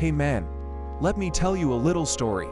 Hey man, let me tell you a little story.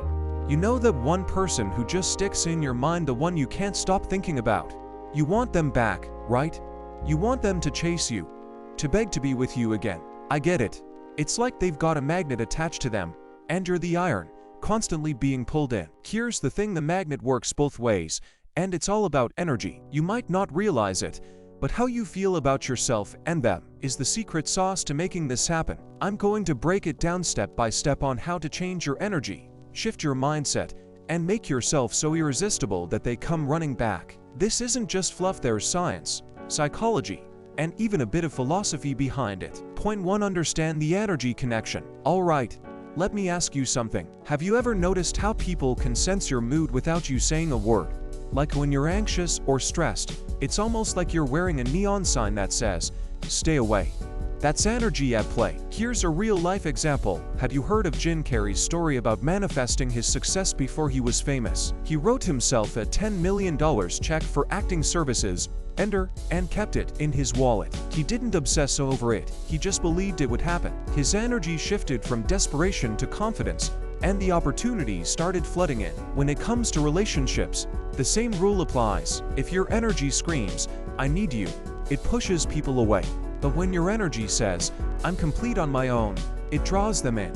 You know that one person who just sticks in your mind, the one you can't stop thinking about. You want them back, right? You want them to chase you, to beg to be with you again. I get it. It's like they've got a magnet attached to them, and you're the iron, constantly being pulled in. Here's the thing, the magnet works both ways, and it's all about energy. You might not realize it, but how you feel about yourself and them is the secret sauce to making this happen. I'm going to break it down step by step on how to change your energy, shift your mindset, and make yourself so irresistible that they come running back. This isn't just fluff, there's science, psychology, and even a bit of philosophy behind it. Point 1. Understand the energy connection. Alright, let me ask you something. Have you ever noticed how people can sense your mood without you saying a word? Like when you're anxious or stressed, it's almost like you're wearing a neon sign that says, "Stay away." That's energy at play. Here's a real-life example. Have you heard of Jim Carrey's story about manifesting his success before he was famous? He wrote himself a $10 million check for acting services, and kept it in his wallet. He didn't obsess over it, he just believed it would happen. His energy shifted from desperation to confidence, and the opportunities started flooding in. When it comes to relationships, the same rule applies. If your energy screams, "I need you," it pushes people away. But when your energy says, "I'm complete on my own," it draws them in.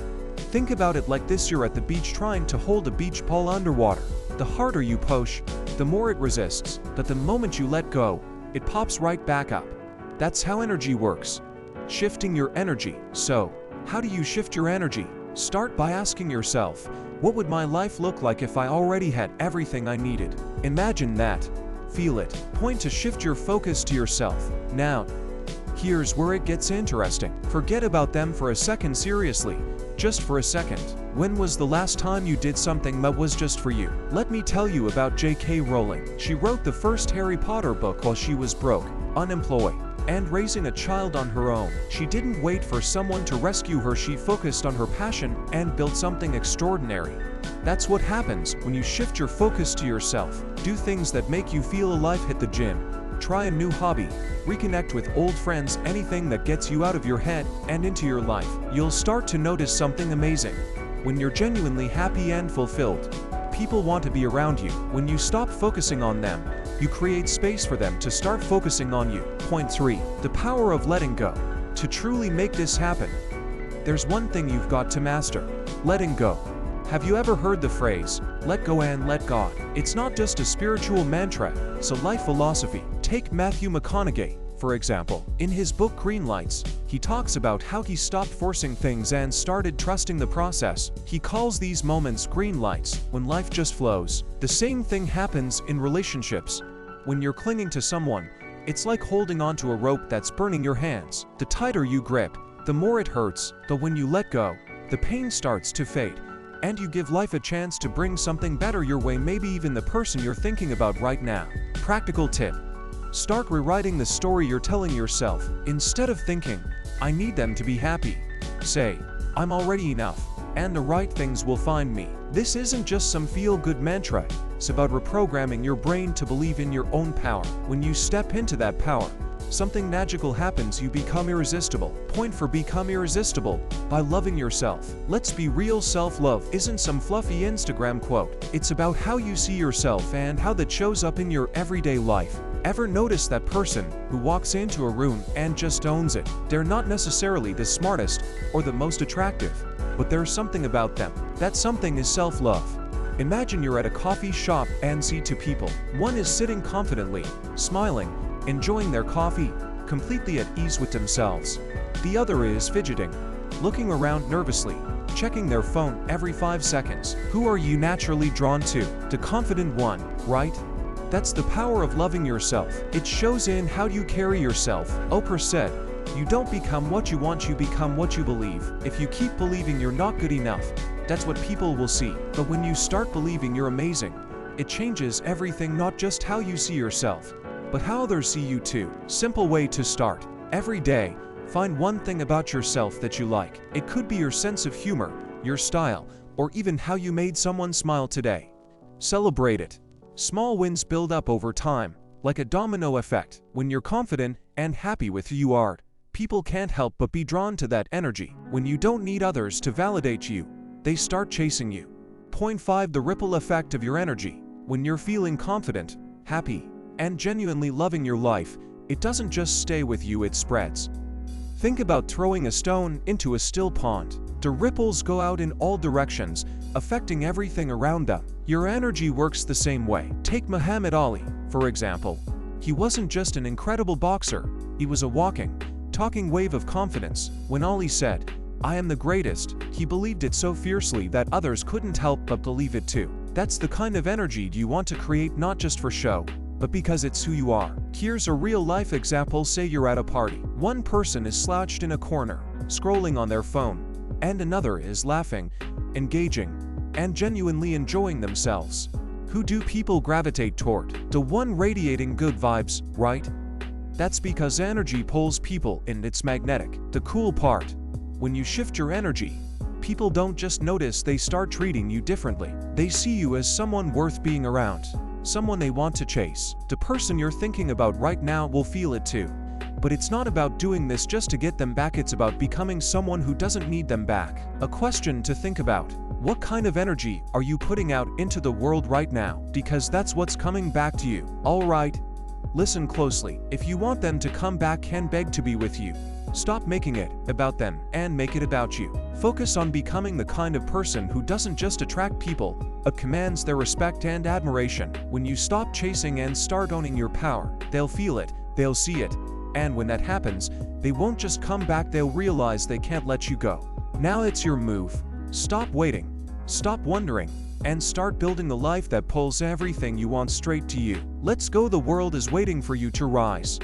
Think about it like this: you're at the beach trying to hold a beach ball underwater. The harder you push, the more it resists, but the moment you let go, it pops right back up. That's how energy works. Shifting your energy. So, how do you shift your energy? Start by asking yourself, what would my life look like if I already had everything I needed? Imagine that. Feel it. Point to shift your focus to yourself. Now, here's where it gets interesting. Forget about them for a second, seriously. Just for a second. When was the last time you did something that was just for you? Let me tell you about J.K. Rowling. She wrote the first Harry Potter book while she was broke, unemployed, and raising a child on her own. She didn't wait for someone to rescue her, she focused on her passion and built something extraordinary. That's what happens when you shift your focus to yourself. Do things that make you feel alive, hit the gym, try a new hobby, reconnect with old friends, anything that gets you out of your head and into your life. You'll start to notice something amazing. When you're genuinely happy and fulfilled, people want to be around you. When you stop focusing on them, you create space for them to start focusing on you. Point 3. The power of letting go. To truly make this happen, there's one thing you've got to master: letting go. Have you ever heard the phrase, "Let go and let God"? It's not just a spiritual mantra, it's a life philosophy. Take Matthew McConaughey, for example. In his book Green Lights, he talks about how he stopped forcing things and started trusting the process. He calls these moments green lights, when life just flows. The same thing happens in relationships. When you're clinging to someone, it's like holding onto a rope that's burning your hands. The tighter you grip, the more it hurts, but when you let go, the pain starts to fade, and you give life a chance to bring something better your way, maybe even the person you're thinking about right now. Practical tip. Start rewriting the story you're telling yourself. Instead of thinking, "I need them to be happy," say, "I'm already enough, and the right things will find me." This isn't just some feel-good mantra, it's about reprogramming your brain to believe in your own power. When you step into that power, something magical happens, you become irresistible. Point 4. Become irresistible by loving yourself. Let's be real, self-love isn't some fluffy Instagram quote. It's about how you see yourself and how that shows up in your everyday life. Ever notice that person who walks into a room and just owns it? They're not necessarily the smartest or the most attractive, but there's something about them. That something is self-love. Imagine you're at a coffee shop and see two people. One is sitting confidently, smiling, enjoying their coffee, completely at ease with themselves. The other is fidgeting, looking around nervously, checking their phone every 5 seconds. Who are you naturally drawn to? The confident one, right? That's the power of loving yourself. It shows in how you carry yourself. Oprah said, "You don't become what you want, you become what you believe." If you keep believing you're not good enough, that's what people will see. But when you start believing you're amazing, it changes everything, not just how you see yourself, but how others see you too. Simple way to start. Every day, find one thing about yourself that you like. It could be your sense of humor, your style, or even how you made someone smile today. Celebrate it. Small wins build up over time, like a domino effect. When you're confident and happy with who you are, People can't help but be drawn to that energy. When you don't need others to validate you, they start chasing you. Point 5. The ripple effect of your energy. When you're feeling confident, happy, and genuinely loving your life, it doesn't just stay with you, it spreads. Think about throwing a stone into a still pond. The ripples go out in all directions, affecting everything around them. Your energy works the same way. Take Muhammad Ali, for example. He wasn't just an incredible boxer, he was a walking, talking wave of confidence. When Ali said, "I am the greatest," he believed it so fiercely that others couldn't help but believe it too. That's the kind of energy you want to create, not just for show, but because it's who you are. Here's a real-life example. Say you're at a party. One person is slouched in a corner, scrolling on their phone, and another is laughing, engaging, and genuinely enjoying themselves. Who do people gravitate toward? The one radiating good vibes, right? That's because energy pulls people and it's magnetic. The cool part, when you shift your energy, people don't just notice, they start treating you differently. They see you as someone worth being around, someone they want to chase. The person you're thinking about right now will feel it too. But it's not about doing this just to get them back, it's about becoming someone who doesn't need them back. A question to think about: what kind of energy are you putting out into the world right now? Because that's what's coming back to you. Alright, listen closely. If you want them to come back and beg to be with you, stop making it about them and make it about you. Focus on becoming the kind of person who doesn't just attract people, but commands their respect and admiration. When you stop chasing and start owning your power, they'll feel it, they'll see it, and when that happens, they won't just come back, they'll realize they can't let you go. Now it's your move. Stop waiting, stop wondering, and start building the life that pulls everything you want straight to you. Let's go, the world is waiting for you to rise.